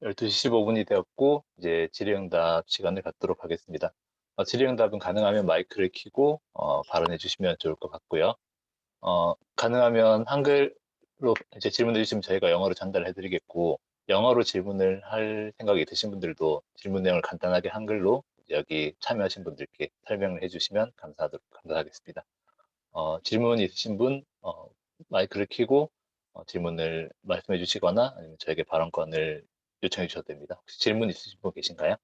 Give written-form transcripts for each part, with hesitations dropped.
12시 15분이 되었고 이제 질의응답 시간을 갖도록 하겠습니다. 질의응답은 가능하면 마이크를 켜고 발언해 주시면 좋을 것 같고요. 가능하면 한글로 이제 질문해 주시면 저희가 영어로 전달해 드리겠고, 영어로 질문을 할 생각이 드신 분들도 질문 내용을 간단하게 한글로 여기 참여하신 분들께 설명을 해 주시면 감사하겠습니다. 질문 있으신 분 마이크를 켜고 질문을 말씀해 주시거나 아니면 저에게 발언권을 요청해 주셔도 됩니다. 혹시 질문 있으신 분 계신가요?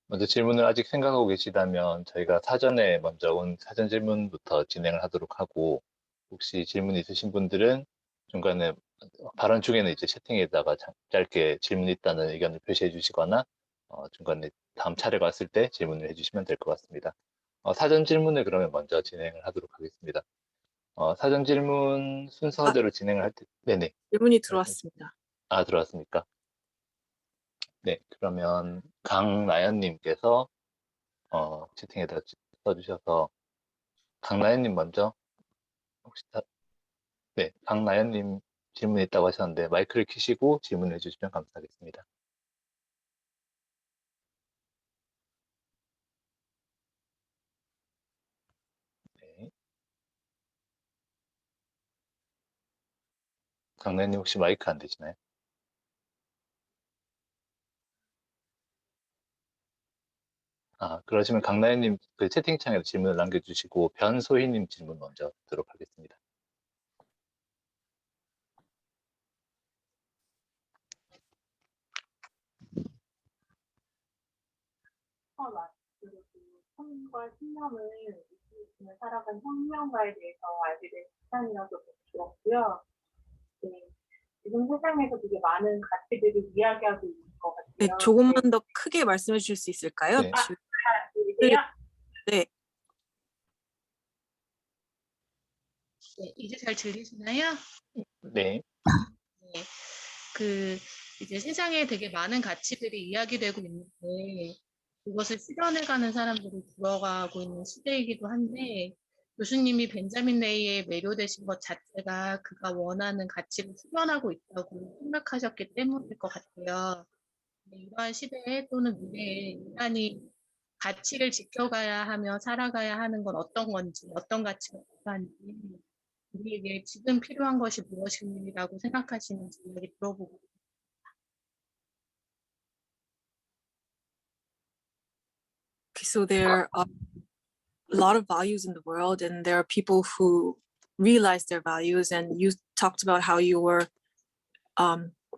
먼저 질문을 아직 생각하고 계시다면 저희가 사전에 먼저 온 사전 질문부터 진행을 하도록 하고, 혹시 질문 있으신 분들은 중간에 발언 중에는 이제 채팅에다가 짧게 질문 있다는 의견을 표시해 주시거나 중간에 다음 차례가 왔을 때 질문을 해주시면 될 것 같습니다. 사전 질문을 그러면 먼저 진행을 하도록 하겠습니다. 사전 질문 아, 순서대로 진행을 할 때, 네네. 질문이 말씀해 주세요. 들어왔습니다. 들어왔습니까? 네, 그러면 강나연님께서 채팅에다 써주셔서, 강나연님 먼저, 혹시 네, 강나연님 질문 있다고 하셨는데 마이크를 켜시고 질문해 주시면 감사하겠습니다. 네. 강나연님 혹시 마이크 안 되시나요? 그러시면 강나연님 그 채팅창에 질문을 남겨주시고 변소희님 질문 먼저 듣도록 하겠습니다. 과 신념을 이끌어 살아간 혁명가에 대해서 알게 된 시간이라서 좋았고요. 네, 지금 세상에서 되게 많은 가치들을 이야기하고 있는 것 같아요. 네, 조금만 더 크게 말씀해 주실 수 있을까요? 네. 들리세요? 네. 네, 이제 잘 들리시나요? 네. 네. 이제 세상에 되게 많은 가치들이 이야기되고 있는데, 그것을 실현해가는 사람들이 죽어가고 있는 시대이기도 한데, 교수님이 벤자민 레이에 매료되신 것 자체가 그가 원하는 가치를 실현하고 있다고 생각하셨기 때문일 것 같아요. 이러한 시대에 또는 미래에 인간이 가치를 지켜가야 하며 살아가야 하는 건 어떤 건지, 어떤 가치가 필요한지, 우리에게 지금 필요한 것이 무엇이라고 생각하시는지 이야기 들어보고. Okay, so there are a lot of values in the world, and there are people who realize their values. And you talked about how you were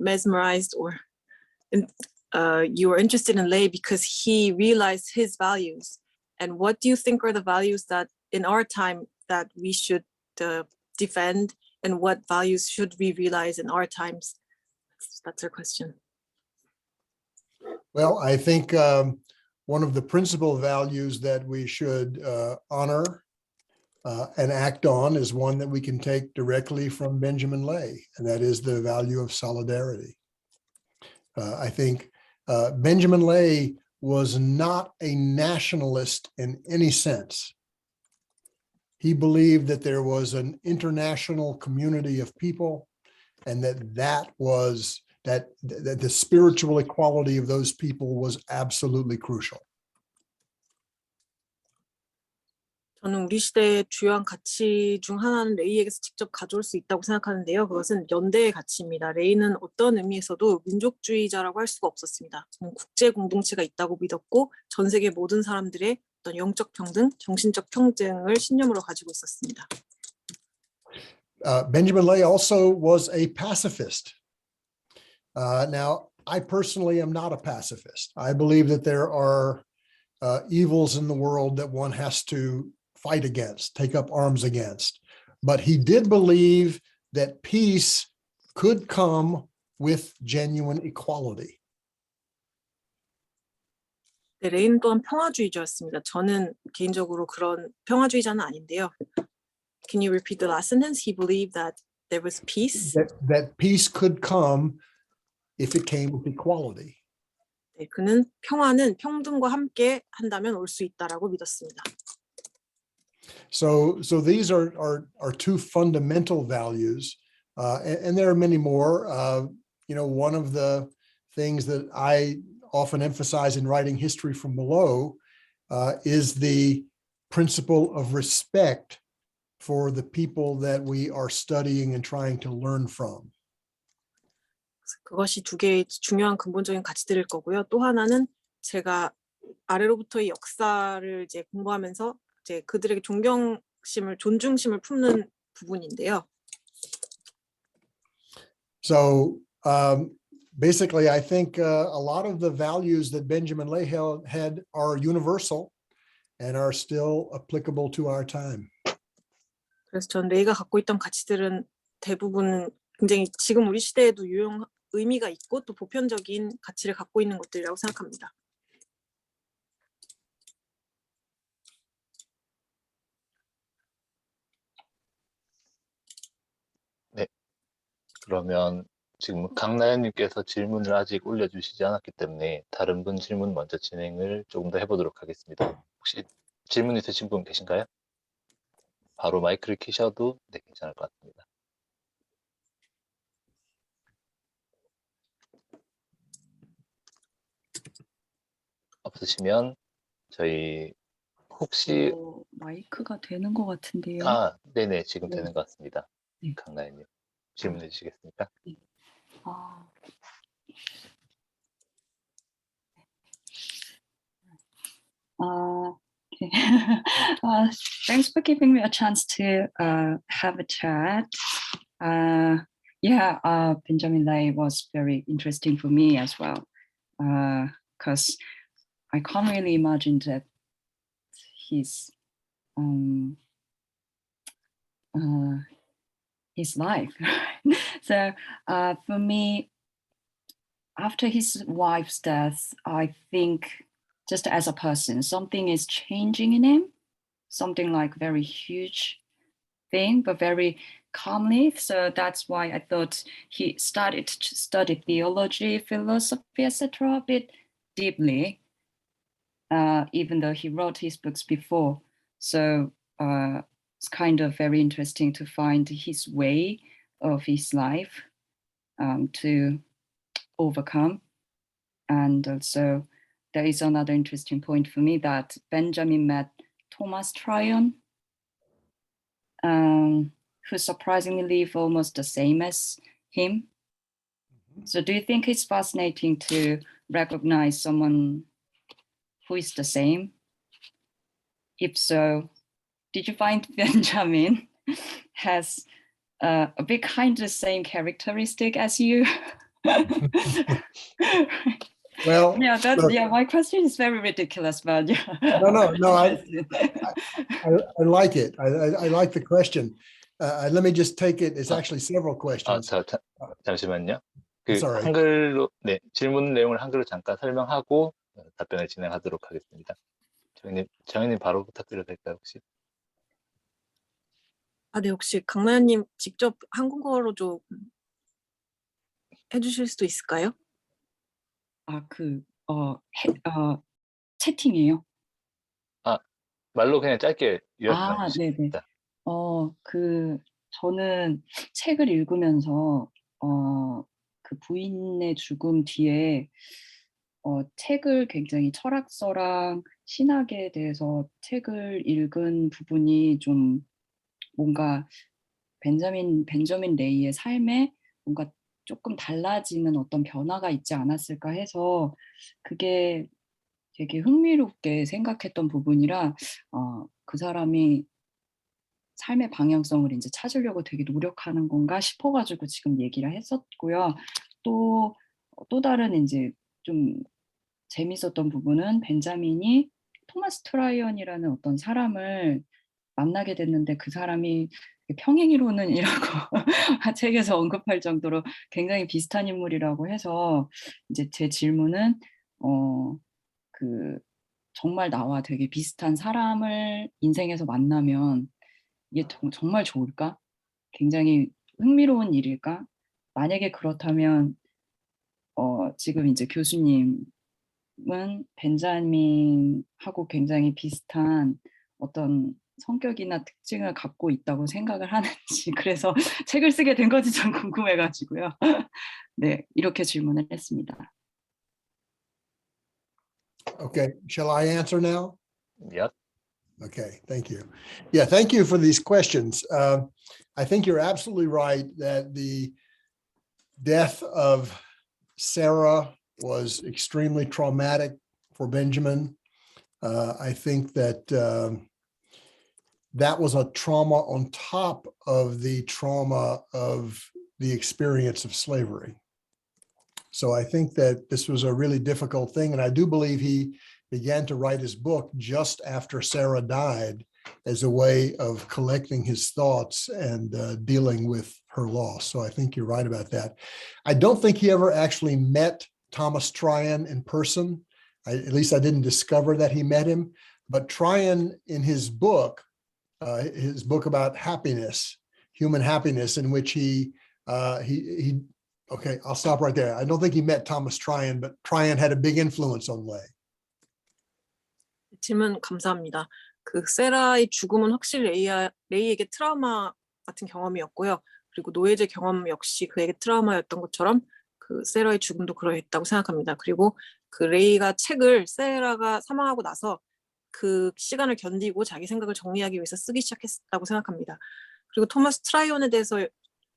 mesmerized, or you were interested in Lay because he realized his values. And what do you think are the values that in our time that we should defend, and what values should we realize in our times? That's our question. Well, I think one of the principal values that we should honor and act on is one that we can take directly from Benjamin Lay, and that is the value of solidarity. I think Benjamin Lay was not a nationalist in any sense. He believed that there was an international community of people, and that the spiritual equality of those people was absolutely crucial. 저는 우리 시대의 주요한 가치 중 하나는 레이에게서 직접 가져올 수 있다고 생각하는데요. 그것은 연대의 가치입니다. 레이는 어떤 의미에서도 민족주의자라고 할 수가 없었습니다. 저는 국제 공동체가 있다고 믿었고 전 세계 모든 사람들의 어떤 영적 평등, 정신적 평등을 신념으로 가지고 있었습니다. Benjamin Lay also was a pacifist. Now, I personally am not a pacifist. I believe that there are evils in the world that one has to fight against, take up arms against. But he did believe that peace could come with genuine equality. 네, 레이는 또한 평화주의자였습니다. 저는 개인적으로 그런 평화주의자는 아닌데요. Can you repeat the last sentence? He believed that there was peace. That peace could come if it came with equality. 네, 그는 평화는 평등과 함께 한다면 올 수 있다라고 믿었습니다. So these are two fundamental values, and there are many more. One of the things that I often emphasize in writing history from below is the principle of respect for the people that we are studying and trying to learn from. 그것이 두 개의 중요한 근본적인 가치들일 거고요. 또 하나는 제가 아래로부터의 역사를 이제 공부하면서 이제 그들에게 존중심을 품는 부분인데요. So basically, I think a lot of the values that Benjamin Lay had are universal and are still applicable to our time. 그래서 전 레이가 갖고 있던 가치들은 대부분 굉장히 지금 우리 시대에도 의미가 있고 또 보편적인 가치를 갖고 있는 것들이라고 생각합니다. 네. 그러면 지금 강나연님께서 질문을 아직 올려주시지 않았기 때문에 다른 분 질문 먼저 진행을 조금 더 해보도록 하겠습니다. 혹시 질문 있으신 분 계신가요? 바로 마이크를 켜셔도 네, 괜찮을 것 같습니다. 없으시면 저희 혹시 마이크가 되는 것 같은데요. 네네, 지금 네. 되는 것 같습니다. 네. 강나연님 질문해 주시겠습니까? Okay. Thanks for giving me a chance to have a chat. Benjamin Lay was very interesting for me as well, because I can't really imagine that his life. So for me, after his wife's death, I think just as a person, something is changing in him, something like very huge thing, but very calmly. So that's why I thought he started to study theology, philosophy, etc. a bit deeply, even though he wrote his books before. So it's kind of very interesting to find his way of his life to overcome. And also there is another interesting point for me that Benjamin met Thomas Tryon, who surprisingly live almost the same as him. So do you think it's fascinating to recognize someone who is the same? If so, did you find Benjamin has a bit kind of the same characteristic as you? Well, my question is very ridiculous, but No, I like it. I like the question. Let me just take it. It's actually several questions. 잠시만요. Sorry. 한글로 질문 내용을 한글로 잠깐 설명하고 답변을 진행하도록 하겠습니다. 정현님 바로 부탁드려도 될까요, 혹시? 네, 혹시 강나연님 직접 한국어로 좀 해주실 수도 있을까요? 채팅이에요. 말로 그냥 짧게 요약만 해주십니다. 저는 책을 읽으면서 그 부인의 죽음 뒤에 책을 굉장히 철학서랑 신학에 대해서 책을 읽은 부분이 좀 뭔가 벤자민 레이의 삶에 뭔가 조금 달라지는 어떤 변화가 있지 않았을까 해서 그게 되게 흥미롭게 생각했던 부분이라 그 사람이 삶의 방향성을 이제 찾으려고 되게 노력하는 건가 싶어가지고 지금 얘기를 했었고요. 또 다른 이제 좀 재밌었던 부분은 벤자민이 토마스 트라이언이라는 어떤 사람을 만나게 됐는데 그 사람이 평행이론은이라고 책에서 언급할 정도로 굉장히 비슷한 인물이라고 해서 이제 제 질문은 정말 나와 되게 비슷한 사람을 인생에서 만나면 이게 정말 좋을까? 굉장히 흥미로운 일일까? 만약에 그렇다면 지금 이제 교수님은 벤자민하고 굉장히 비슷한 어떤 성격이나 특징을 갖고 있다고 생각을 하는지 그래서 책을 쓰게 된 건지 좀 궁금해가지고요. 네, 이렇게 질문을 했습니다. Okay, shall I answer now? Yep. Okay, thank you. Yeah, thank you for these questions. I think you're absolutely right that the death of Sarah was extremely traumatic for Benjamin. I think that that was a trauma on top of the trauma of the experience of slavery. So I think that this was a really difficult thing. And I do believe he began to write his book just after Sarah died as a way of collecting his thoughts and dealing with her loss. So I think you're right about that. I don't think he ever actually met Thomas Tryon in person. At least I didn't discover that he met him. But Tryon, in his book about happiness, human happiness, in which he okay, I'll stop right there. I don't think he met Thomas Tryon, but Tryon had a big influence on Lay. 질문 감사합니다. 그 세라의 죽음은 확실히 레이에게 트라우마 같은 경험이었고요. 그리고 노예제 경험 역시 그에게 트라우마였던 것처럼 그 세라의 죽음도 그러했다고 생각합니다. 그리고 그 레이가 책을 세라가 사망하고 나서 그 시간을 견디고 자기 생각을 정리하기 위해서 쓰기 시작했다고 생각합니다. 그리고 토마스 트라이온에 대해서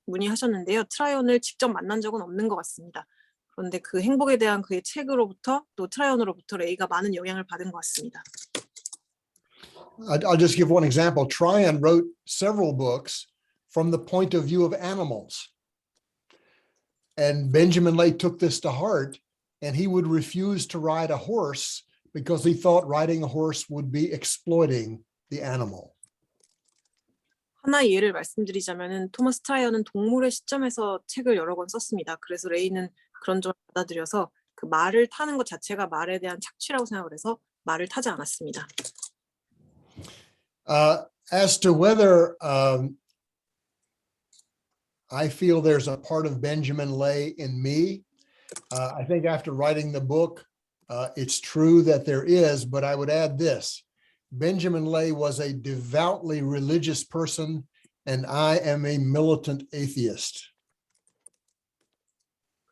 문의하셨는데요. 트라이온을 직접 만난 적은 없는 것 같습니다. 그런데 그 행복에 대한 그의 책으로부터 또 트라이온으로부터 레이가 많은 영향을 받은 것 같습니다. I'll just give one example. Tryon wrote several books from the point of view of animals. And Benjamin Lay took this to heart, and he would refuse to ride a horse because he thought riding a horse would be exploiting the animal. 하나의 예를 말씀드리자면은 토마스 트라이언은 동물의 시점에서 책을 여러 권 썼습니다. 그래서 레이는 그런 점을 받아들여서 그 말을 타는 것 자체가 말에 대한 착취라고 생각을 해서 말을 타지 않았습니다. As to whether I feel there's a part of Benjamin Lay in me, I think after writing the book, it's true that there is, but I would add this. Benjamin Lay was a devoutly religious person, and I am a militant atheist.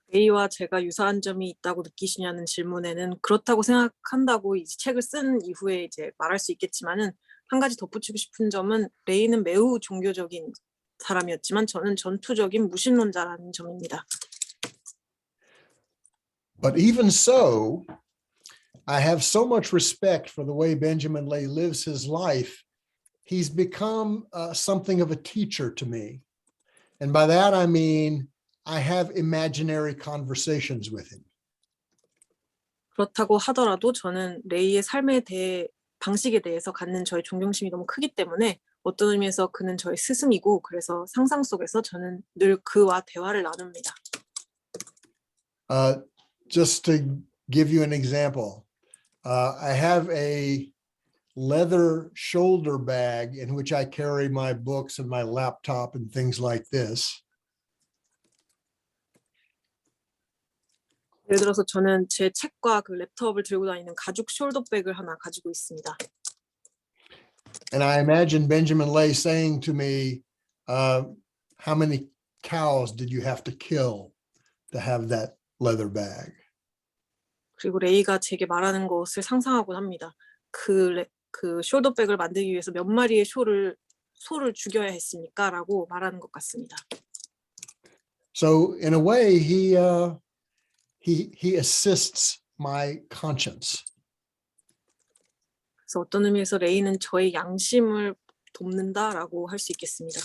레이와 제가 유사한 점이 있다고 느끼시냐는 질문에는 그렇다고 생각한다고 이 책을 쓴 이후에 이제 말할 수 있겠지만은 한 가지 덧붙이고 싶은 점은 레이는 매우 종교적인 사람이었지만 저는 전투적인 무신론자라는 점입니다. But even so, I have so much respect for the way Benjamin Lay lives his life. He's become something of a teacher to me. And by that, I mean, I have imaginary conversations with him. 그렇다고 하더라도 저는 레이의 삶에 대해 방식에 대해서 갖는 저의 존경심이 너무 크기 때문에 어떤 의미에서 그는 저의 스승이고 그래서 상상 속에서 저는 늘 그와 대화를 나눕니다. Just to give you an example, I have a leather shoulder bag in which I carry my books and my laptop and things like this. 예를 들어서 저는 제 책과 그 랩톱을 들고 다니는 가죽 숄더백을 하나 가지고 있습니다. And I imagine Benjamin Lay saying to me, how many cows did you have to kill to have that leather bag? 그리고 레이가 제게 말하는 것을 상상하곤 합니다. 그 숄더백을 만들기 위해서 몇 마리의 소를 죽여야 했습니까? 라고 말하는 것 같습니다. So in a way, he assists my conscience. 그래서 어떤 의미에서 레이는 저의 양심을 돕는다라고 할 수 있겠습니다.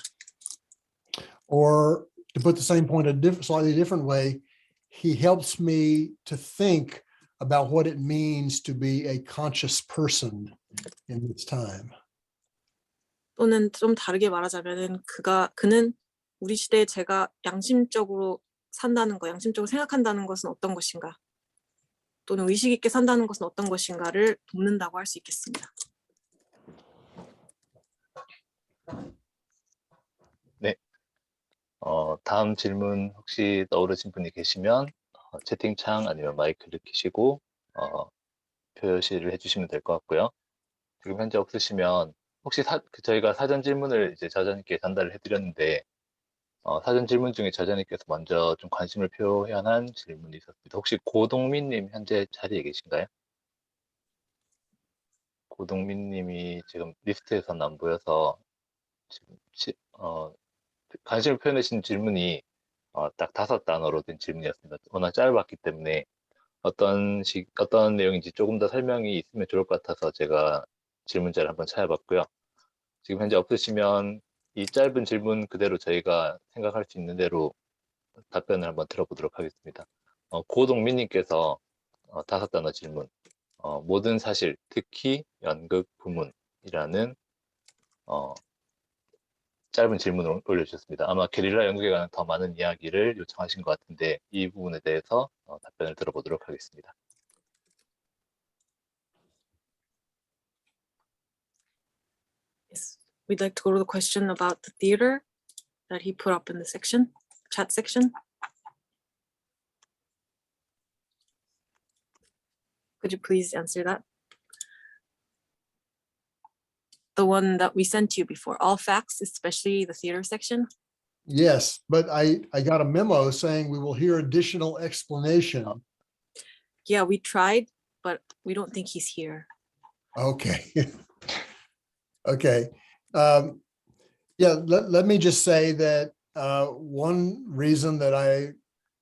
Or to put the same point a slightly different way, he helps me to think about what it means to be a conscious person in this time. 또는 좀 다르게 말하자면은 그는 우리 시대에 제가 양심적으로 산다는 것, 양심적으로 생각한다는 것은 어떤 것인가, 또는 의식 있게 산다는 것은 어떤 것인가를 돕는다고 할 수 있겠습니다. 네. 다음 질문 혹시 떠오르신 분이 계시면 채팅창 아니면 마이크를 켜시고 표시를 해주시면 될 것 같고요. 지금 현재 없으시면 혹시 저희가 사전 질문을 이제 저자님께 전달을 해드렸는데, 사전 질문 중에 저자님께서 먼저 좀 관심을 표현한 질문이 있었습니다. 혹시 고동민님 현재 자리에 계신가요? 고동민님이 지금 리스트에서는 안 보여서 지금 관심을 표현하신 질문이 딱 5단어로 된 질문이었습니다. 워낙 짧았기 때문에 어떤 내용인지 조금 더 설명이 있으면 좋을 것 같아서 제가 질문자를 한번 찾아봤고요. 지금 현재 없으시면 이 짧은 질문 그대로 저희가 생각할 수 있는 대로 답변을 한번 들어보도록 하겠습니다. 고동민님께서 5단어 질문, 모든 사실, 특히 연극 부문이라는 짧은 질문을 올려주셨습니다. 아마 게릴라 연극에 관한 더 많은 이야기를 요청하신 것 같은데 이 부분에 대해서 답변을 들어보도록 하겠습니다. Yes. We'd like to go to the question about the theater that he put up in the chat section. Could you please answer that? The one that we sent you before, all facts, especially the theater section. Yes, but I got a memo saying we will hear additional explanation. Yeah, we tried, but we don't think he's here. Okay. Okay. Yeah, let me just say that one reason that I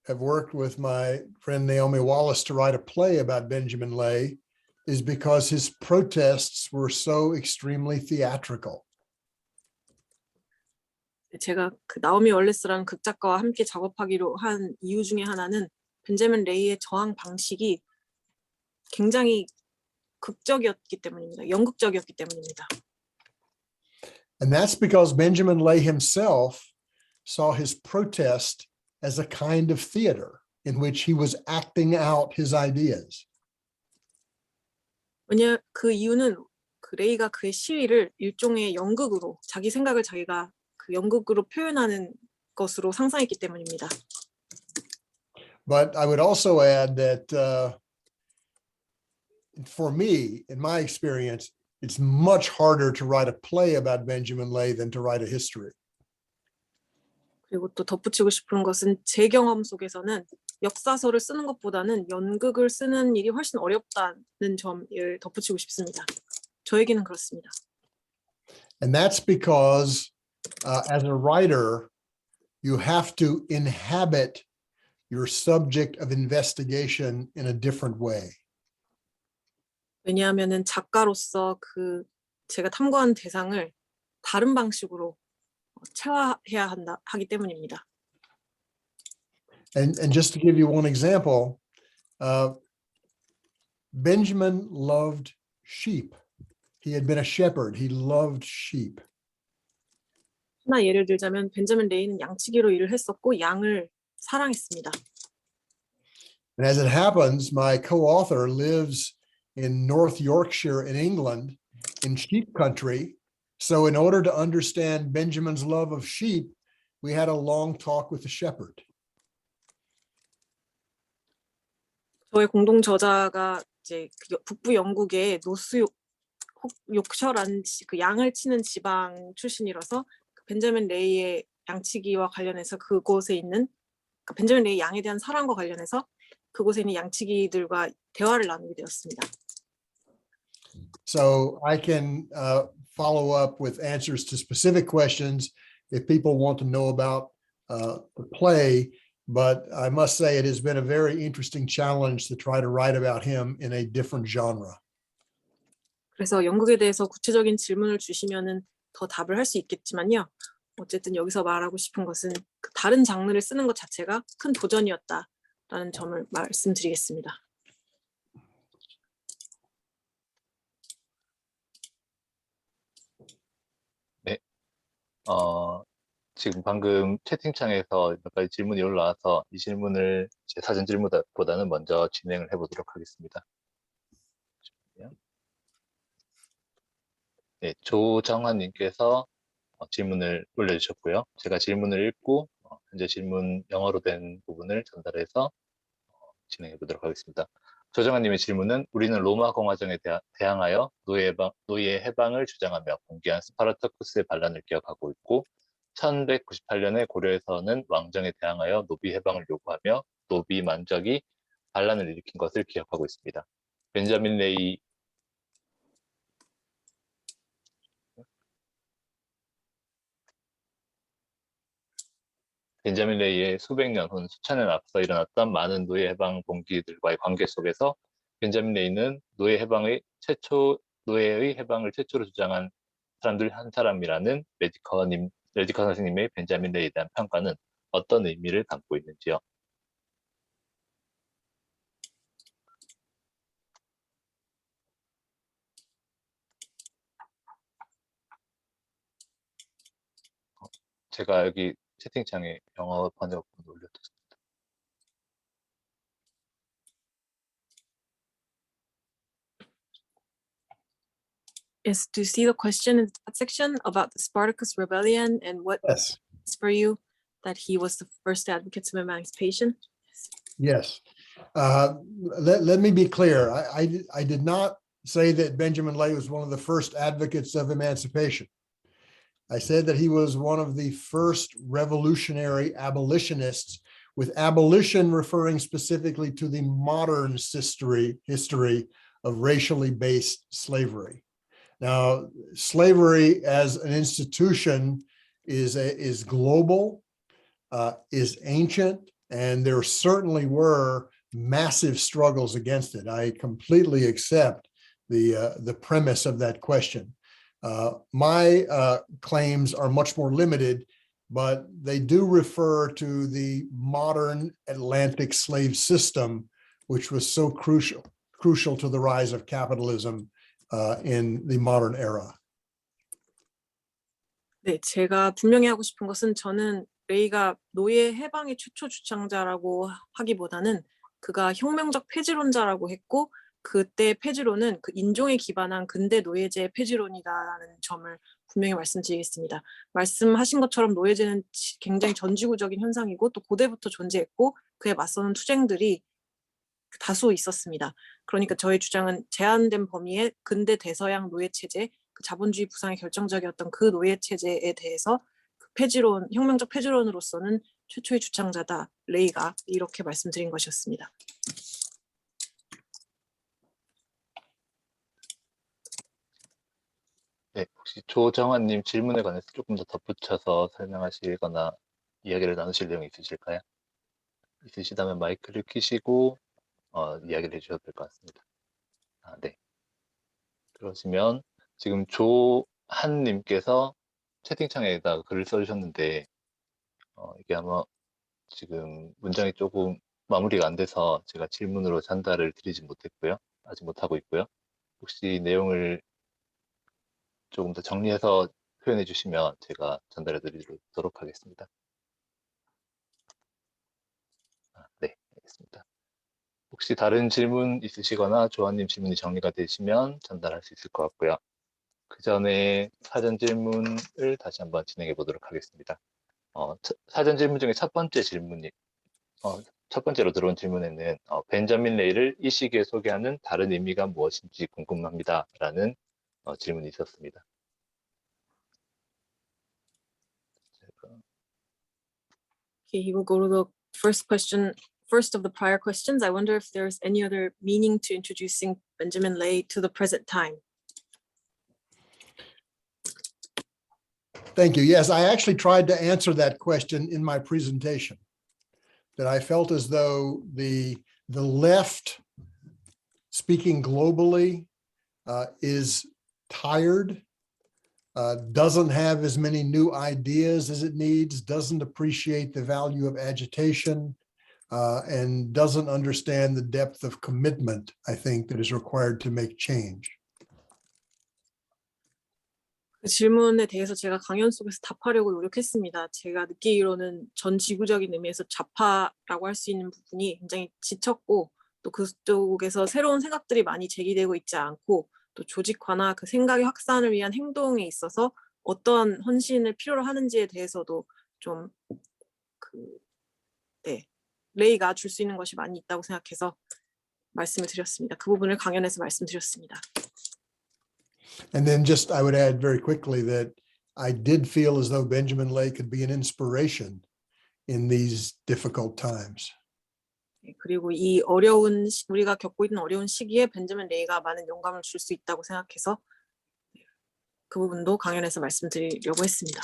have worked with my friend Naomi Wallace to write a play about Benjamin Lay is because his protests were so extremely theatrical. 제가 그 나오미 월레스라는 극작가와 함께 작업하기로 한 이유 중에 하나는 벤자민 레이의 저항 방식이 굉장히 극적이었기 때문입니다. 연극적이었기 때문입니다. And that's because Benjamin Lay himself saw his protest as a kind of theater in which he was acting out his ideas. 왜냐 그 이유는 그 레이가 그의 시위를 일종의 연극으로 자기 생각을 자기가 그 연극으로 표현하는 것으로 상상했기 때문입니다. But I would also add that for me, in my experience, it's much harder to write a play about Benjamin Lay than to write a history. 그리고 또 덧붙이고 싶은 것은 제 경험 속에서는 역사서를 쓰는 것보다는 연극을 쓰는 일이 훨씬 어렵다는 점을 덧붙이고 싶습니다. 저에게는 그렇습니다. And that's because as a writer, you have to inhabit your subject of investigation in a different way. 왜냐하면은 작가로서 그 제가 탐구한 대상을 다른 방식으로 체화해야 하기 때문입니다. And just to give you one example, Benjamin loved sheep. He had been a shepherd. He loved sheep. 하나 예를 들자면 벤자민 레이는 양치기로 일을 했었고 양을 사랑했습니다. And as it happens, my co-author lives in North Yorkshire in England, in sheep country. So in order to understand Benjamin's love of sheep, we had a long talk with the shepherd. 저의 공동 저자가 이제 북부 영국의 노스 욕셔라는 그 양을 치는 지방 출신이라서 벤자민 레이의 양치기와 관련해서 그곳에 있는 벤자민 레이 양에 대한 사랑과 관련해서 그곳에 있는 양치기들과 대화를 나누게 되었습니다. So I can follow up with answers to specific questions if people want to know about the play. But I must say it has been a very interesting challenge to try to write about him in a different genre. 그래서 연극에 대해서 구체적인 질문을 주시면은 더 답을 할 수 있겠지만요. 어쨌든 여기서 말하고 싶은 것은 그 다른 장르를 쓰는 것 자체가 큰 도전이었다라는 점을 말씀드리겠습니다. 네. 지금 방금 채팅창에서 몇 가지 질문이 올라와서 이 질문을 제 사전 질문보다는 먼저 진행을 해보도록 하겠습니다. 네, 조정환님께서 질문을 올려주셨고요. 제가 질문을 읽고 현재 질문 영어로 된 부분을 전달해서 진행해 보도록 하겠습니다. 조정아님의 질문은 우리는 로마 공화정에 대항하여 노예 해방을 주장하며 공개한 스파르타쿠스의 반란을 기억하고 있고 1198년에 고려에서는 왕정에 대항하여 노비 해방을 요구하며 노비 만적이 반란을 일으킨 것을 기억하고 있습니다. 벤자민 레이의 수백 년 혹은 수천 년 앞서 일어났던 많은 노예 해방 봉기들과의 관계 속에서 벤자민 레이는 노예의 해방을 최초로 주장한 사람들 한 사람이라는 레디커 선생님의 벤자민 레이에 대한 평가는 어떤 의미를 담고 있는지요? 제가 여기 채팅창에 영어 번역본 올려뒀습니다. Yes, to see the question in that section about the Spartacus rebellion and what Yes, is for you that he was the first advocate of emancipation. yes. Let me be clear. I did not say that Benjamin Lay was one of the first advocates of emancipation. I said that he was one of the first revolutionary abolitionists, with abolition referring specifically to the modern history of racially based slavery. Now, slavery as an institution is global, is ancient, and there certainly were massive struggles against it. I completely accept the premise of that question. My claims are much more limited, but they do refer to the modern Atlantic slave system, which was so crucial to the rise of capitalism in the modern era. 네, 제가 분명히 하고 싶은 것은 저는 레이가 노예 해방의 최초 주창자라고 하기보다는 그가 혁명적 폐지론자라고 했고 그때 폐지론은 그 인종에 기반한 근대 노예제의 폐지론이다라는 점을 분명히 말씀드리겠습니다. 말씀하신 것처럼 노예제는 굉장히 전지구적인 현상이고 또 고대부터 존재했고 그에 맞서는 투쟁들이 다수 있었습니다. 그러니까 저의 주장은 제한된 범위의 근대 대서양 노예 체제, 그 자본주의 부상의 결정적이었던 그 노예 체제에 대해서 그 폐지론, 혁명적 폐지론으로서는 최초의 주창자다, 레이가 이렇게 말씀드린 것이었습니다. 네, 혹시 조정환님 질문에 관해서 조금 더 덧붙여서 설명하시거나 이야기를 나누실 내용이 있으실까요? 있으시다면 마이크를 켜시고 이야기를 해주셔도 될 것 같습니다. 네. 그러시면 지금 조한님께서 채팅창에다 글을 써주셨는데 이게 아마 지금 문장이 조금 마무리가 안 돼서 제가 질문으로 전달을 드리지 못했고요. 아직 못하고 있고요. 혹시 내용을 조금 더 정리해서 표현해 주시면 제가 전달해 드리도록 하겠습니다. 네, 알겠습니다. 혹시 다른 질문 있으시거나 조한님 질문이 정리가 되시면 전달할 수 있을 것 같고요. 그 전에 사전 질문을 다시 한번 진행해 보도록 하겠습니다. 사전 질문 중에 첫 번째로 들어온 질문에는 벤자민 레이를 이 시기에 소개하는 다른 의미가 무엇인지 궁금합니다. 라는 질문이 있었습니다. Okay, he will go to the first of the prior questions. I wonder if there's any other meaning to introducing Benjamin Lay to the present time. Thank you. Yes, I actually tried to answer that question in my presentation, that I felt as though the left, speaking globally, is tired, doesn't have as many new ideas as it needs, doesn't appreciate the value of agitation, and doesn't understand the depth of commitment, I think, that is required to make change. 그 질문에 대해서 제가 강연 속에서 답하려고 노력했습니다. 제가 느끼기로는 전 지구적인 의미에서 좌파라고 할 수 있는 부분이 굉장히 지쳤고 또 그쪽에서 새로운 생각들이 많이 제기되고 있지 않고 또 조직화나 그 생각의 확산을 위한 행동에 있어서 어떠한 헌신을 필요로 하는지에 대해서도 좀 레이가 줄 수 있는 것이 많이 있다고 생각해서 말씀을 드렸습니다. 그 부분을 강연에서 말씀드렸습니다. And then just, I would add very quickly that I did feel as though Benjamin Lay could be an inspiration in these difficult times. 네, 그리고 우리가 겪고 있는 어려운 시기에 벤저민 레이가 많은 영감을 줄 수 있다고 생각해서 그 부분도 강연에서 말씀드리려고 했습니다.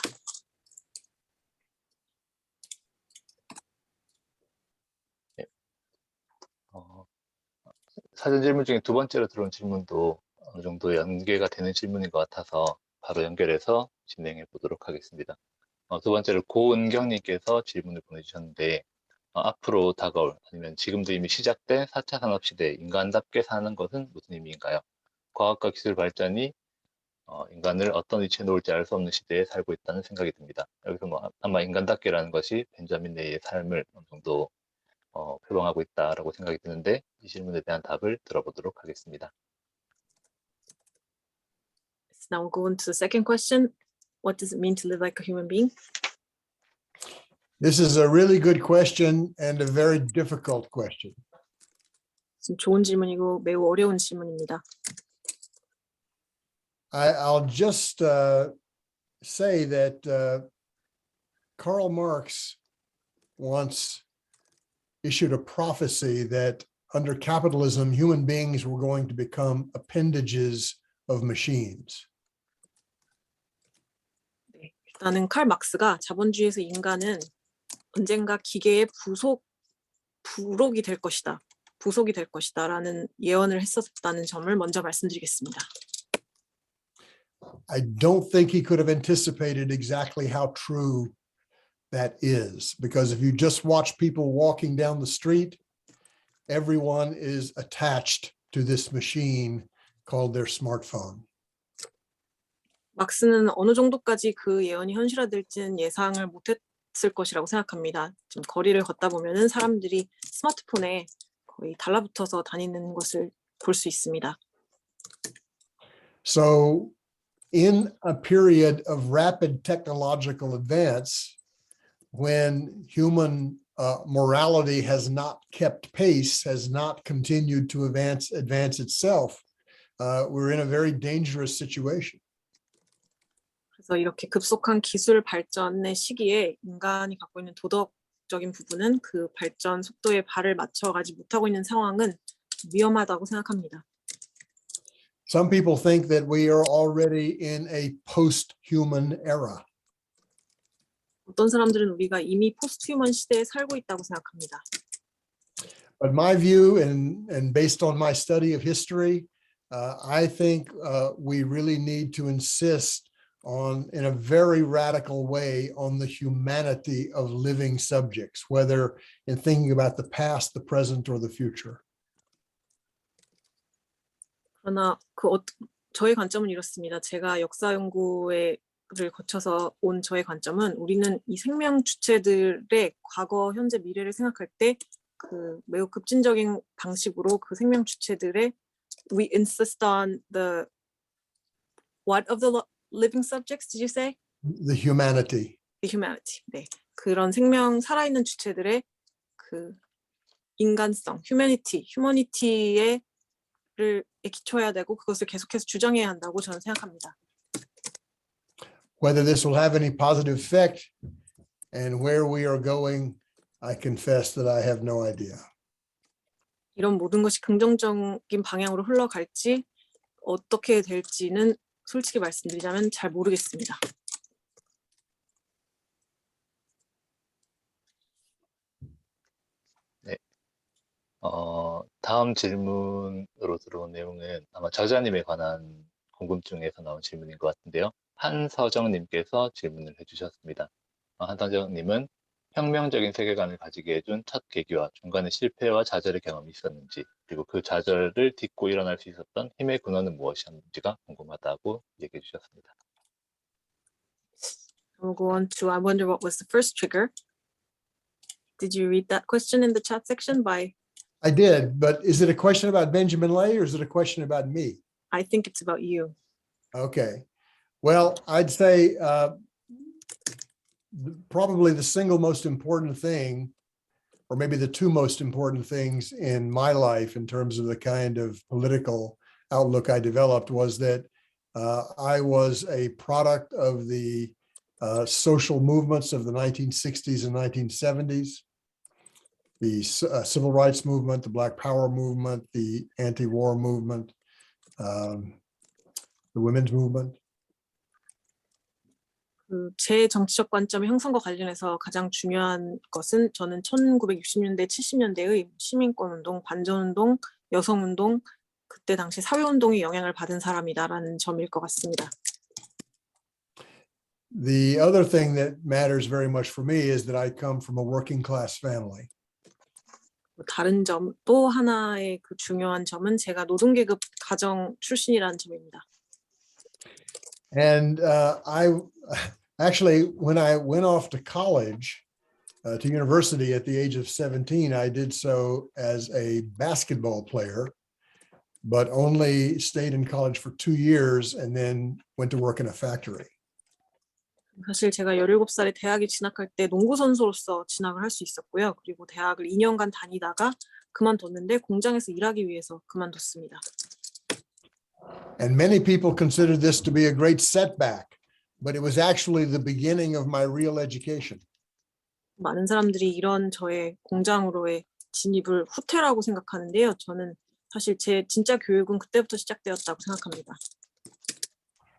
사전 질문 중에 두 번째로 들어온 질문도 어느 정도 연계가 되는 질문인 것 같아서 바로 연결해서 진행해 보도록 하겠습니다. 두 번째로 고은경님께서 질문을 보내주셨는데 앞으로 다가올 아니면 지금도 이미 시작된 4차 산업시대 인간답게 사는 것은 무슨 의미인가요? 과학과 기술 발전이 인간을 어떤 위치에 놓을지 알 수 없는 시대에 살고 있다는 생각이 듭니다. 여기서 아마 인간답게라는 것이 벤자민 레이의 삶을 어느 정도 표방하고 있다라고 생각이 드는데 이 질문에 대한 답을 들어보도록 하겠습니다. Now we'll go on to the second question. What does it mean to live like a human being? This is a really good question and a very difficult question. 좋은 질문이고 매우 어려운 질문입니다. I'll just say that Karl Marx once issued a prophecy that under capitalism, human beings were going to become appendages of machines. 네, 일단은 칼 막스가 자본주의에서 인간은 언젠가 기계의 부록이 될 것이다. 부속이 될 것이다라는 예언을 했었다는 점을 먼저 말씀드리겠습니다. I don't think he could have anticipated exactly how true that is, because if you just watch people walking down the street, everyone is attached to this machine called their smartphone. 막스는 어느 정도까지 그 예언이 현실화될지는 예상을 못했을 것이라고 생각합니다. 좀 거리를 걷다 보면은 사람들이 스마트폰에 거의 달라붙어서 다니는 것을 볼 수 있습니다. So in a period of rapid technological advance, when human morality has not kept pace, has not continued to advance itself, we're in a very dangerous situation. 그래서 이렇게 급속한 기술 발전의 시기에 인간이 갖고 있는 도덕적인 부분은 그 발전 속도에 발을 맞춰가지 못하고 있는 상황은 위험하다고 생각합니다. Some people think that we are already in a post-human era. 어떤 사람들은 우리가 이미 포스트 휴먼 시대에 살고 있다고 생각합니다. But my view, and based on my study of history, I think we really need to insist on, in a very radical way, on the humanity of living subjects, whether in thinking about the past, the present, or the future. 그러나 저의 관점은 이렇습니다. 제가 역사 연구를 거쳐서 온 저의 관점은 우리는 이 생명 주체들의 과거, 현재, 미래를 생각할 때 그 매우 급진적인 방식으로 그 생명 주체들의 we insist on the what of the living subjects did you say? The humanity. The humanity. 네. 그런 생명 살아있는 주체들의 그 인간성, humanity에 기초해야 되고 그것을 계속해서 주장해야 한다고 저는 생각합니다. Whether this will have any positive effect and where we are going, I confess that I have no idea. 이런 모든 것이 긍정적인 방향으로 흘러갈지 어떻게 될지는 솔직히 말씀드리자면 잘 모르겠습니다. 네. 다음 질문으로 들어온 내용은 아마 저자님에 관한 궁금증에서 나온 질문인 것 같은데요. 한서정님께서 질문을 해주셨습니다. 한서정님은 혁명적인 세계관을 가지게 해준 첫 계기와 중간에 실패와 좌절의 경험이 있었는지, 그리고 그 좌절을 딛고 일어날 수 있었던 힘의 근원은 무엇이었는지가 궁금하다고 얘기해 주셨습니다. We'll go on to I wonder what was the first trigger. Did you read that question in the chat section by? I did, but is it a question about Benjamin Lay or is it a question about me? I think it's about you. Okay. Well, I'd say probably the single most important thing or maybe the two most important things in my life in terms of the kind of political outlook I developed was that I was a product of the social movements of the 1960s and 1970s, the civil rights movement, the Black Power movement, the anti-war movement, the women's movement. 제 정치적 관점의 형성과 관련해서 가장 중요한 것은 저는 1960년대, 70년대의 시민권운동, 반전운동, 여성운동, 그때 당시 사회운동의 영향을 받은 사람이다라는 점일 것 같습니다. The other thing that matters very much for me is that I come from a working class family. 다른 점, 또 하나의 그 중요한 점은 제가 노동계급 가정 출신이라는 점입니다. And I actually, when I went off to college, to university at the age of 17, I did so as a basketball player, but only stayed in college for 2 years and then went to work in a factory. 사실 제가 17살에 대학에 진학할 때 농구 선수로서 진학을 할 수 있었고요. 그리고 대학을 2년간 다니다가 그만뒀는데 공장에서 일하기 위해서 그만뒀습니다. And many people consider this to be a great setback, but it was actually the beginning of my real education. 많은 사람들이 이런 저의 공장으로의 진입을 후퇴라고 생각하는데요. 저는 사실 제 진짜 교육은 그때부터 시작되었다고 생각합니다.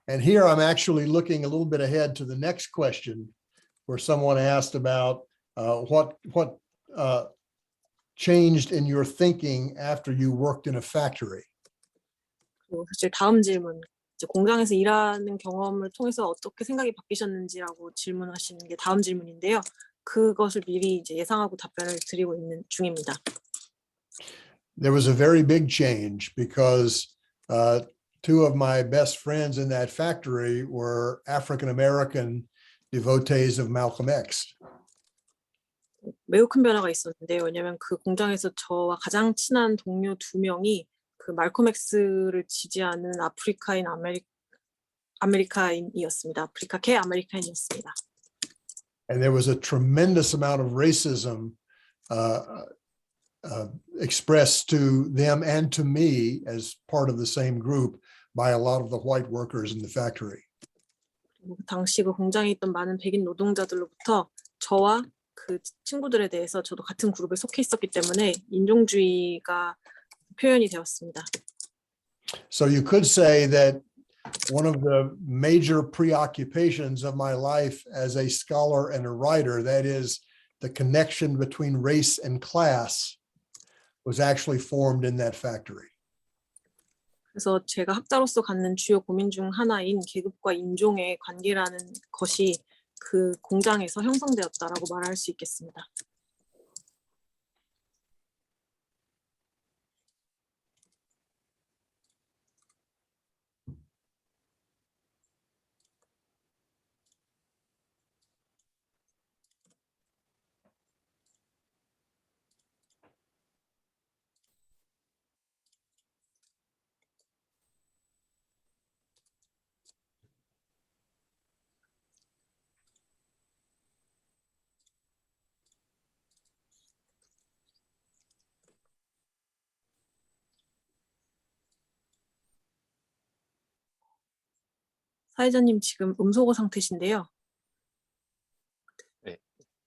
And here I'm actually looking a little bit ahead to the next question, where someone asked about what changed in your thinking after you worked in a factory. 그리고 사실 다음 질문, 이제 공장에서 일하는 경험을 통해서 어떻게 생각이 바뀌셨는지라고 질문하시는 게 다음 질문인데요. 그것을 미리 이제 예상하고 답변을 드리고 있는 중입니다. There was a very big change because two of my best friends in that factory were African-American devotees of Malcolm X. 매우 큰 변화가 있었는데요. 왜냐하면 그 공장에서 저와 가장 친한 동료 2명이 그 말콤 X를 지지하는 아메리카인이었습니다. 아프리카계 아메리카인이었습니다. And there was a tremendous amount of racism expressed to them and to me as part of the same group by a lot of the white workers in the factory. 당시 그 공장에 있던 많은 백인 노동자들로부터 저와 그 친구들에 대해서 저도 같은 그룹에 속해 있었기 때문에 인종주의가 표현이 되었습니다. So you could say that one of the major preoccupations of my life as a scholar and a writer, that is the connection between race and class, was actually formed in that factory. 그래서 제가 학자로서 갖는 주요 고민 중 하나인 계급과 인종의 관계라는 것이 그 공장에서 형성되었다라고 말할 수 있겠습니다. 사회자님 지금 음소거 상태신데요.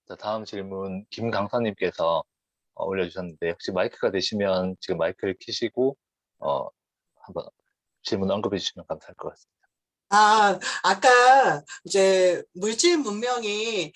자, 다음 질문 김 강사님께서 올려주셨는데 혹시 마이크가 되시면 지금 마이크를 켜시고 한번 질문 언급해 주시면 감사할 것 같습니다. 아까 이제 물질 문명에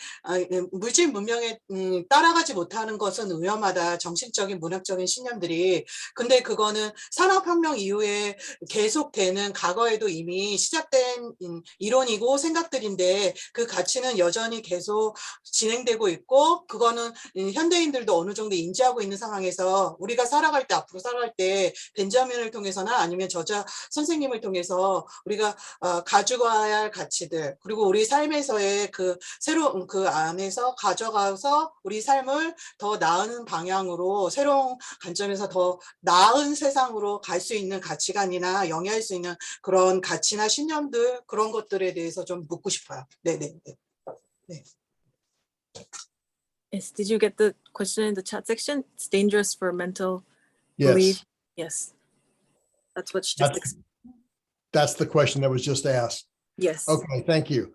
따라가지 못하는 것은 위험하다. 정신적인 문학적인 신념들이. 근데 그거는 산업혁명 이후에 계속되는 과거에도 이미 시작된 이론이고 생각들인데 그 가치는 여전히 계속 진행되고 있고 그거는 현대인들도 어느 정도 인지하고 있는 상황에서 우리가 살아갈 때 앞으로 살아갈 때 벤자민을 통해서나 아니면 저자 선생님을 통해서 우리가 가져가야 할 가치들 그리고 우리 삶에서의 그 새로운 그 안에서 가져가서 우리 삶을 더 나은 방향으로 새로운 관점에서 더 나은 세상으로 갈 수 있는 가치관이나 영위할 수 있는 그런 가치나 신념들 그런 것들에 대해서 좀 묻고 싶어요. 네네. 네. Yes. Did you get the question in the chat section? It's dangerous for mental Yes, belief. Yes. That's what she just That's- that's the question that was just asked. Yes. Okay, thank you.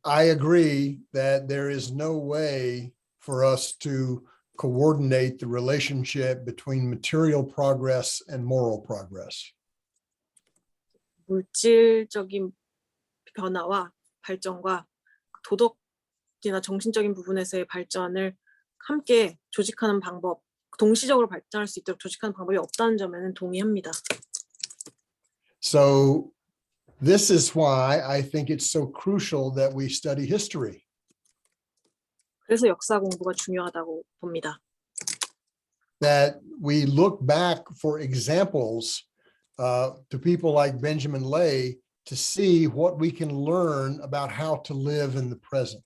I agree that there is no way for us to coordinate the relationship between material progress and moral progress. 물질적인 변화와 발전과 도덕이나 정신적인 부분에서의 발전을 함께 조직하는 방법, 동시적으로 발전할 수 있도록 조직하는 방법이 없다는 점에는 동의합니다. So this is why I think it's so crucial that we study history. 그래서 역사 공부가 중요하다고 봅니다. That we look back for examples to people like Benjamin Lay to see what we can learn about how to live in the present.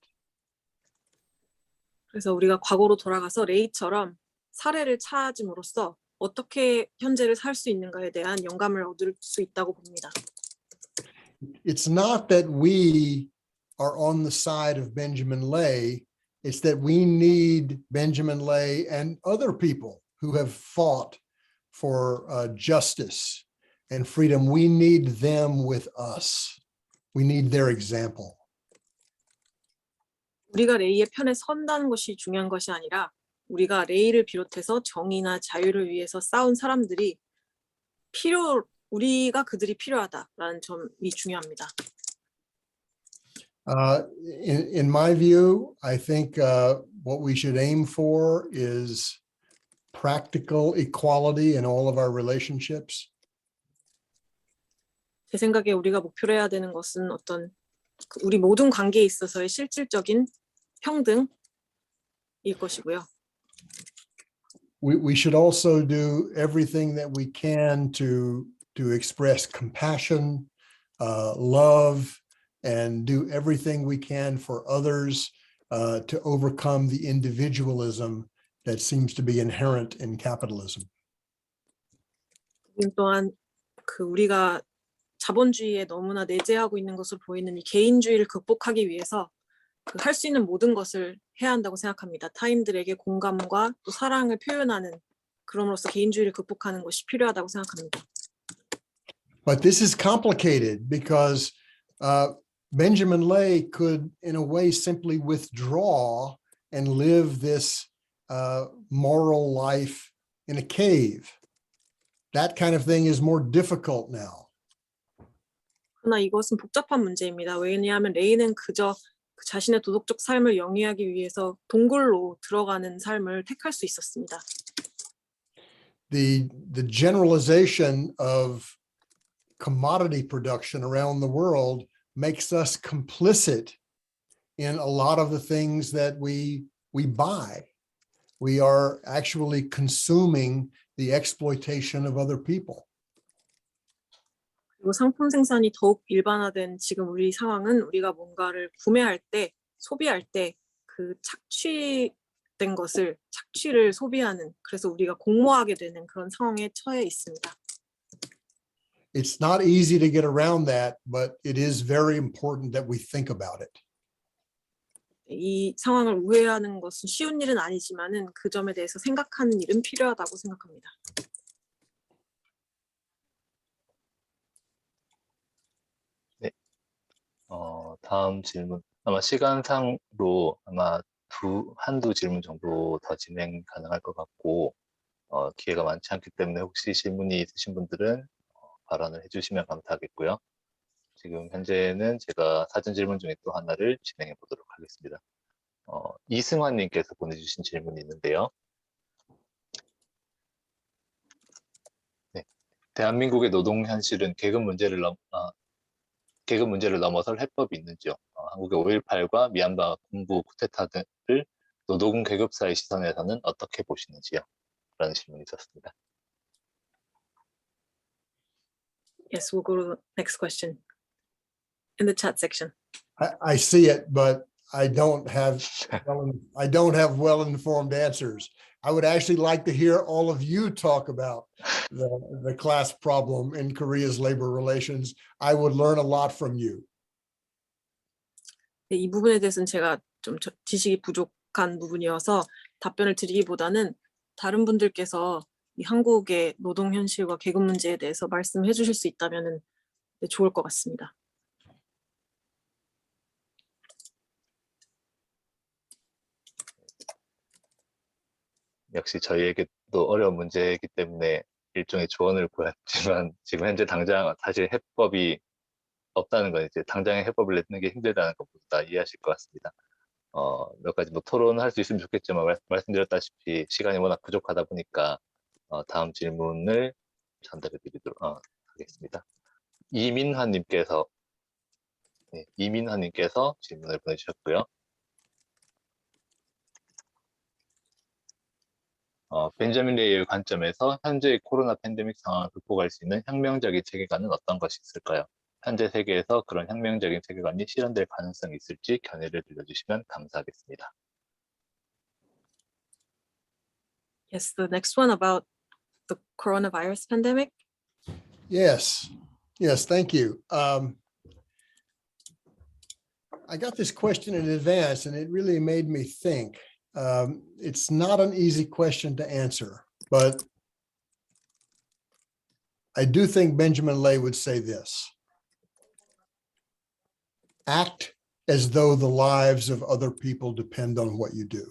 그래서 우리가 과거로 돌아가서 레이처럼 사례를 찾음으로써 어떻게 현재를 살 수 있는가에 대한 영감을 얻을 수 있다고 봅니다. It's not that we are on the side of Benjamin Lay. It's that we need Benjamin Lay and other people who have fought for justice and freedom. We need them with us. We need their example. 우리가 레이의 편에 선다는 것이 중요한 것이 아니라 우리가 레이를 비롯해서 정의나 자유를 위해서 싸운 사람들이 우리가 그들이 필요하다라는 점이 중요합니다. In my view, I think what we should aim for is practical equality in all of our relationships. 제 생각에 우리가 목표로 해야 되는 것은 어떤 우리 모든 관계에 있어서의 실질적인 평등일 것이고요. We should also do everything that we can to express compassion, love, and do everything we can for others to overcome the individualism that seems to be inherent in capitalism. 또한 우리가 자본주의에 너무나 내재하고 있는 것으로 보이는 이 개인주의를 극복하기 위해서 할 수 있는 모든 것을 해야 한다고 생각합니다. 타인들에게 공감과 또 사랑을 표현하는 그럼으로써 개인주의를 극복하는 것이 필요하다고 생각합니다. But this is complicated because Benjamin Lay could, in a way, simply withdraw and live this moral life in a cave. That kind of thing is more difficult now. 그러나 이것은 복잡한 문제입니다. 왜냐하면 레이는 그저 자신의 도덕적 삶을 영위하기 위해서 동굴로 들어가는 삶을 택할 수 있었습니다. The generalization of commodity production around the world makes us complicit in a lot of the things that we buy. We are actually consuming the exploitation of other people. 그리고 상품 생산이 더욱 일반화된 지금 우리 상황은 우리가 뭔가를 구매할 때, 소비할 때 그 착취를 소비하는, 그래서 우리가 공모하게 되는 그런 상황에 처해 있습니다. It's not easy to get around that, but it is very important that we think about it. 이 상황을 우회하는 것은 쉬운 일은 아니지만은 그 점에 대해서 생각하는 일은 필요하다고 생각합니다. 다음 질문. 아마 시간상으로 아마 한두 질문 정도 더 진행 가능할 것 같고, 기회가 많지 않기 때문에 혹시 질문이 있으신 분들은 발언을 해주시면 감사하겠고요. 지금 현재는 제가 사전 질문 중에 또 하나를 진행해 보도록 하겠습니다. 이승환님께서 보내주신 질문이 있는데요. 네. 대한민국의 노동 현실은 계급 문제를 넘어설 해법이 있는지요? 한국의 5.18과 미얀마 군부 쿠데타 등을 노동 계급사의 시선에서는 어떻게 보시는지요? 라는 질문이 있었습니다. Yes, we'll go to the next question in the chat section. I see it, but I don't have well-informed answers. I would actually like to hear all of you talk about the class problem in Korea's labor relations. I would learn a lot from you. 네, 이 부분에 대해서는 제가 좀 지식이 부족한 부분이어서 답변을 드리기보다는 다른 분들께서 이 한국의 노동 현실과 계급 문제에 대해서 말씀해 주실 수 있다면 좋을 것 같습니다. 역시 저희에게도 어려운 문제이기 때문에 일종의 조언을 구했지만 지금 현재 당장 사실 해법이 없다는 건 이제 당장의 해법을 내는 게 힘들다는 것보다 이해하실 것 같습니다. 몇 가지 뭐 토론할 수 있으면 좋겠지만 말씀드렸다시피 시간이 워낙 부족하다 보니까 다음 질문을 전달해 드리도록 하겠습니다. 이민환님께서 질문을 보내주셨고요. 벤자민 레이의 관점에서 현재의 코로나 팬데믹 상황을 극복할 수 있는 혁명적인 세계관은 어떤 것이 있을까요? 현재 세계에서 그런 혁명적인 세계관이 실현될 가능성이 있을지 견해를 들려주시면 감사하겠습니다. Yes, the next one about the coronavirus pandemic. Yes, thank you. I got this question in advance and it really made me think. It's not an easy question to answer, but I do think Benjamin Lay would say this. Act as though the lives of other people depend on what you do.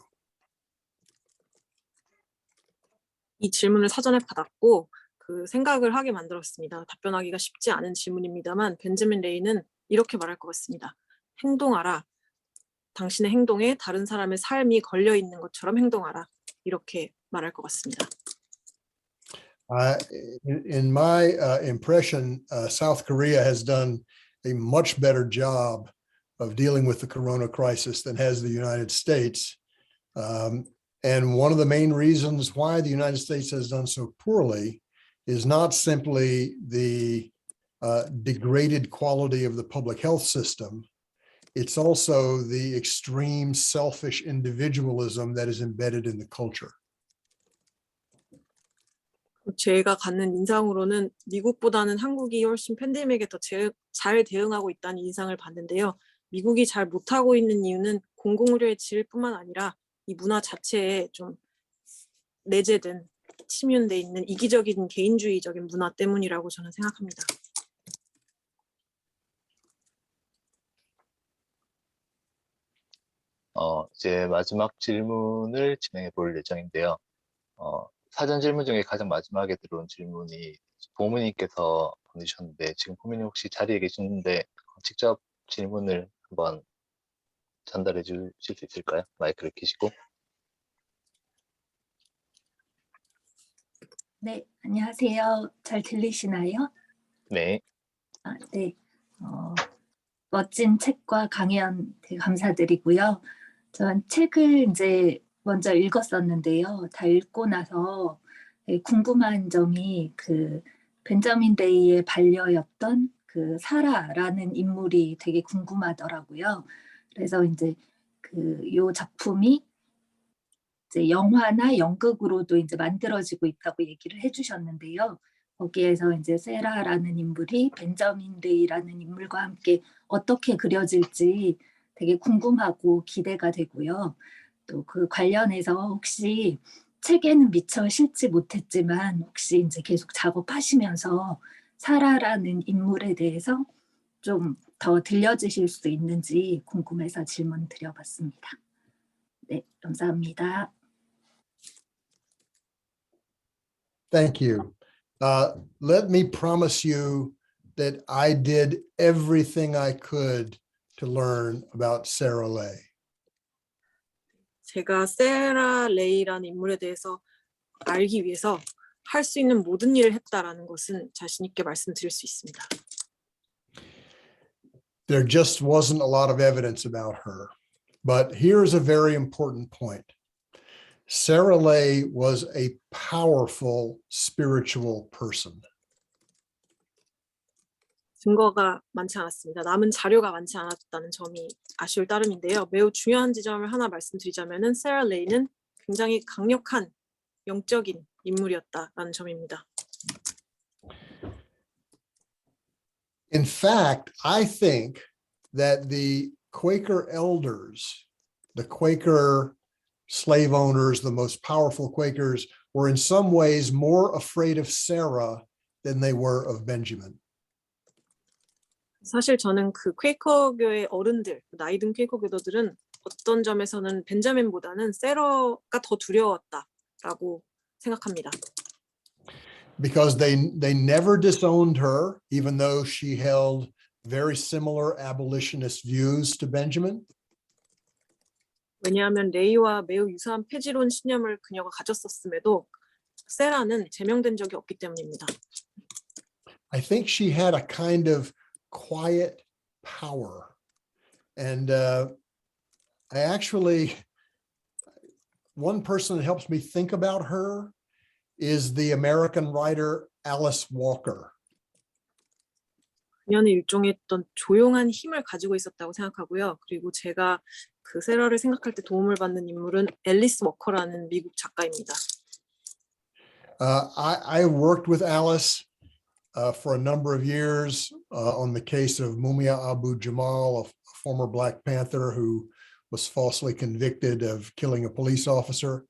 이 질문을 사전에 받았고 그 생각을 하게 만들었습니다. 답변하기가 쉽지 않은 질문입니다만 벤자민 레이는 이렇게 말할 것 같습니다. 행동하라. 당신의 행동에 다른 사람의 삶이 걸려 있는 것처럼 행동하라. 이렇게 말할 것 같습니다. In my impression, South Korea has done a much better job of dealing with the corona crisis than has the United States. And one of the main reasons why the United States has done so poorly is not simply the degraded quality of the public health system. It's also the extreme selfish individualism that is embedded in the culture. 제가 갖는 인상으로는 미국보다는 한국이 훨씬 팬데믹에 더 잘 대응하고 있다는 인상을 받는데요. 미국이 잘 못하고 있는 이유는 공공의료의 질뿐만 아니라 이 문화 자체에 좀 내재된 침윤돼 있는 이기적인 개인주의적인 문화 때문이라고 저는 생각합니다. 이제 마지막 질문을 진행해 볼 예정인데요. 사전 질문 중에 가장 마지막에 들어온 질문이 보무님께서 보내주셨는데 지금 보무님 혹시 자리에 계시는데 직접 질문을 한번 전달해 주실 수 있을까요? 마이크를 켜시고. 네, 안녕하세요. 잘 들리시나요? 네. 네. 멋진 책과 강연 되게 감사드리고요. 전 책을 이제 먼저 읽었었는데요. 다 읽고 나서 궁금한 점이 그 벤자민 레이의 반려였던 그 사라라는 인물이 되게 궁금하더라고요. 그래서 이제 요 작품이 이제 영화나 연극으로도 이제 만들어지고 있다고 얘기를 해주셨는데요. 거기에서 이제 세라라는 인물이 벤자민 레이라는 인물과 함께 어떻게 그려질지 되게 궁금하고 기대가 되고요. 또 그 관련해서 혹시 책에는 미처 실지 못했지만 혹시 이제 계속 작업하시면서 사라라는 인물에 대해서 좀 더 들려주실 수 있는지 궁금해서 질문 드려봤습니다. 네, 감사합니다. Thank you. Let me promise you that I did everything I could to learn about Sarah Lay. 제가 세라 레이라는 인물에 대해서 알기 위해서 할 수 있는 모든 일을 했다라는 것은 자신 있게 말씀드릴 수 있습니다. There just wasn't a lot of evidence about her. But here's a very important point. Sarah Lay was a powerful spiritual person. 증거가 많지 않았습니다. 남은 자료가 많지 않았다는 점이 아쉬울 따름인데요. 매우 중요한 지점을 하나 말씀드리자면은 세라 레이는 굉장히 강력한 영적인 인물이었다라는 점입니다. In fact, I think that the Quaker elders the Quaker slave owners, the most powerful Quakers, were in some ways more afraid of Sarah than they were of Benjamin. 사실 저는 그 퀘이커교의 어른들, 나이 든 퀘이커 교도들은 어떤 점에서는 벤자민보다는 세러가 더 두려웠다라고 생각합니다. Because they never disowned her, even though she held very similar abolitionist views to Benjamin. 왜냐하면 레이와 매우 유사한 폐지론 신념을 그녀가 가졌었음에도 세라는 제명된 적이 없기 때문입니다. I think she had a kind of quiet power. And I actually, one person that helps me think about her is the American writer Alice Walker. 그녀는 일종의 어떤 조용한 힘을 가지고 있었다고 생각하고요. 그리고 제가 그 세라를 생각할 때 도움을 받는 인물은 앨리스 워커라는 미국 작가입니다. I worked with Alice for a number of years on the case of Mumia Abu Jamal, a former Black Panther who was falsely convicted of killing a police officer.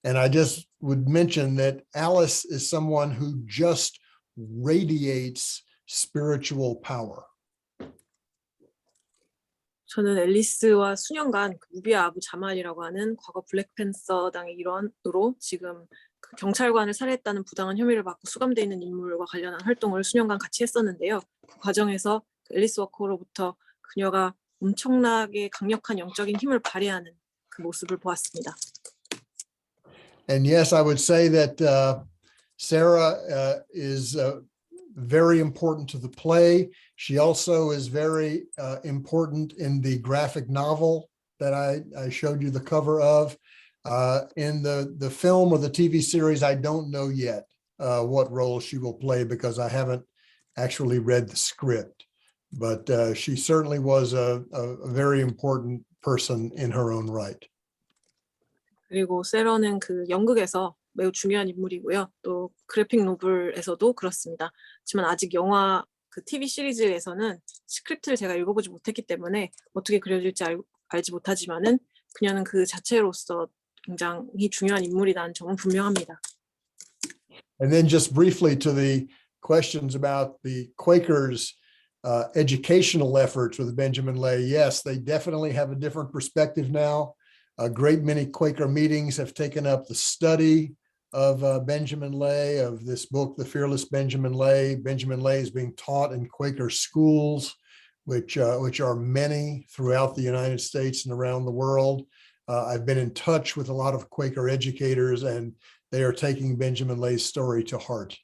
And I just would mention that Alice is someone who just radiates spiritual power. 저는 앨리스와 수년간 그 무비아 아부 자말이라고 하는 과거 블랙팬서당의 일원으로 지금 그 경찰관을 살해했다는 부당한 혐의를 받고 수감돼 있는 인물과 관련한 활동을 수년간 같이 했었는데요. 그 과정에서 그 앨리스 워커로부터 그녀가 엄청나게 강력한 영적인 힘을 발휘하는 그 모습을 보았습니다. And yes, I would say that Sarah is very important to the play. She also is very important in the graphic novel that I showed you the cover of. In the film or the TV series, I don't know yet what role she will play because I haven't actually read the script. But she certainly was a very important person in her own right. 그리고 세러는 그 연극에서 매우 중요한 인물이고요. 또 그래픽 노블에서도 그렇습니다. 하지만 아직 영화 그 TV 시리즈에서는 스크립트를 제가 읽어보지 못했기 때문에 어떻게 그려질지 알지 못하지만은 그녀는 그 자체로서 굉장히 중요한 인물이라는 점은 분명합니다. And then just briefly to the questions about the Quakers' educational efforts with Benjamin Lay. Yes, they definitely have a different perspective now. A great many Quaker meetings have taken up the study of Benjamin Lay, of this book, The Fearless Benjamin Lay. Benjamin Lay is being taught in Quaker schools, which are many throughout the United States and around the world. I've been in touch with a lot of Quaker educators, and they are taking Benjamin Lay's story to heart.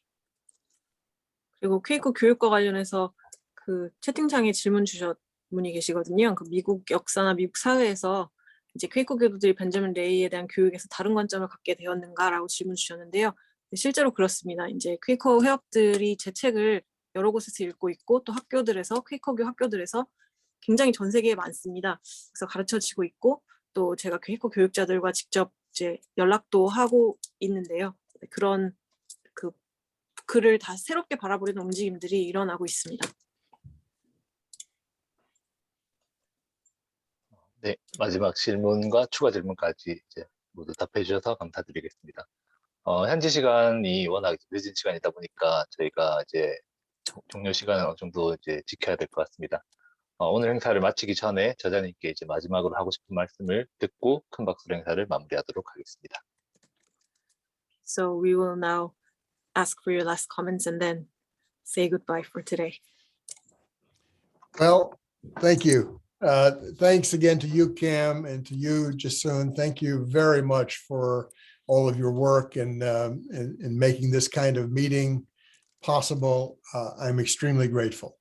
그리고 퀘이커 교육과 관련해서 그 채팅창에 질문 주셨 분이 계시거든요. 그 미국 역사나 미국 사회에서 이제 퀘이커 교도들이 벤자민 레이에 대한 교육에서 다른 관점을 갖게 되었는가라고 질문 주셨는데요. 실제로 그렇습니다. 이제 퀘이커 회원들이 제 책을 여러 곳에서 읽고 있고 또 학교들에서 퀘이커교 학교들에서 굉장히 전 세계에 많습니다. 그래서 가르쳐지고 있고 또 제가 퀘이커 교육자들과 직접 이제 연락도 하고 있는데요. 그런 그 글을 다 새롭게 바라보려는 움직임들이 일어나고 있습니다. 네, 마지막 질문과 추가 질문까지 이제 모두 답해 주셔서 감사드리겠습니다. 현지 시간이 워낙 늦은 시간이다 보니까 저희가 이제 종료 시간을 어느 정도 이제 지켜야 될 것 같습니다. 오늘 행사를 마치기 전에 저자님께 이제 마지막으로 하고 싶은 말씀을 듣고 큰 박수로 행사를 마무리하도록 하겠습니다. So we will now ask for your last comments and then say goodbye for today. Well, thank you. Thanks again to you, Cam, and to you, Jasun. Thank you very much for all of your work and in making this kind of meeting possible. I'm extremely grateful.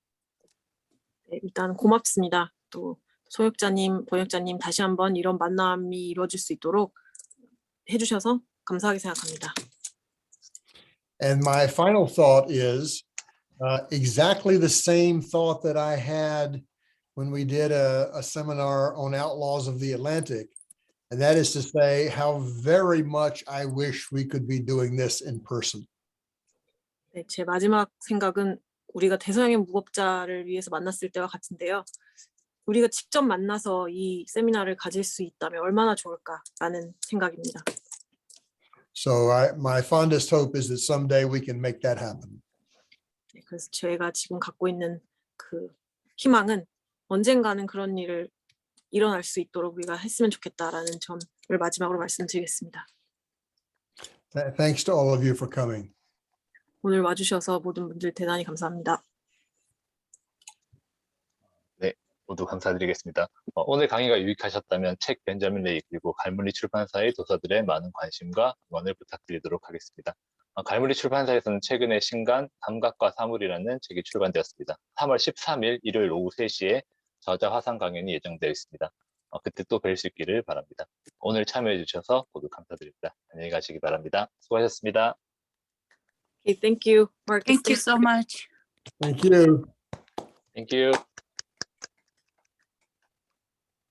네, 일단 고맙습니다. 또 소역자님, 번역자님 다시 한번 이런 만남이 이루어질 수 있도록 해주셔서 감사하게 생각합니다. And my final thought is exactly the same thought that I had when we did a seminar on outlaws of the Atlantic. And that is to say how very much I wish we could be doing this in person. 네, 제 마지막 생각은 우리가 대서양의 무법자를 위해서 만났을 때와 같은데요. 우리가 직접 만나서 이 세미나를 가질 수 있다면 얼마나 좋을까라는 생각입니다. So my fondest hope is that someday we can make that happen. 네, 그래서 제가 지금 갖고 있는 그 희망은 언젠가는 그런 일을 일어날 수 있도록 우리가 했으면 좋겠다라는 점을 마지막으로 말씀드리겠습니다. Thanks to all of you for coming. 오늘 와주셔서 모든 분들 대단히 감사합니다. 모두 감사드리겠습니다. 오늘 강의가 유익하셨다면 책 벤자민 레이 그리고 갈무리 출판사의 도서들에 많은 관심과 응원을 부탁드리도록 하겠습니다. 갈무리 출판사에서는 최근에 신간 감각과 사물이라는 책이 출간되었습니다. 3월 13일 일요일 오후 3시에 저자 화상 강연이 예정되어 있습니다. 그때 또 뵐 수 있기를 바랍니다. 오늘 참여해 주셔서 모두 감사드립니다. 안녕히 가시기 바랍니다. 수고하셨습니다. Okay, thank you, Marcus. Thank you so much. Thank you. Thank you.